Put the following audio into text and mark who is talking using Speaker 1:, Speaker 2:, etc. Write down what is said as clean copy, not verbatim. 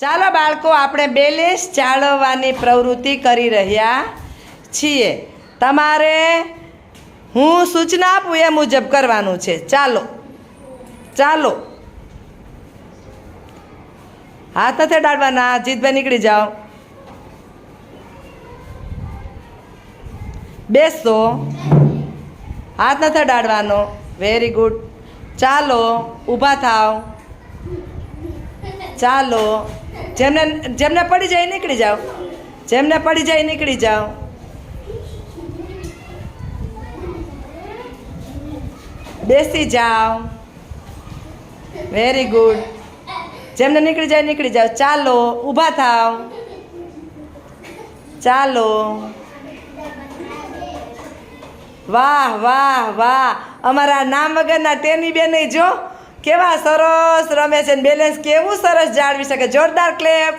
Speaker 1: ચાલો બાળકો, આપણે બેલેન્સ જાળવવાની પ્રવૃત્તિ કરી રહ્યા છીએ. તમારે હું સૂચના આપું એ મુજબ કરવાનું છે. ચાલો ચાલો, હાથ નથી અડાડવાના. જીતભાઈ નીકળી જાઓ. બેસો, હાથ નથી અડાડવાનો. Very good. ચાલો, ઊભા થાવ. ચાલો, જેમને જેમને પડી જાય નીકળી જાઓ. જેમને પડી જાય નીકળી જાઓ. બેસી જાઓ. Very good. જેમને નીકળી જાય નીકળી જાઓ. ચાલો, ઊભા થાવ. ચાલો. વાહ વાહ વાહ, અમારા નામ વગરના ટેની બેન જો કેવા સરસ રમે છે. બેલેન્સ કેવું સરસ જાળવી શકે. જોરદાર ક્લેપ.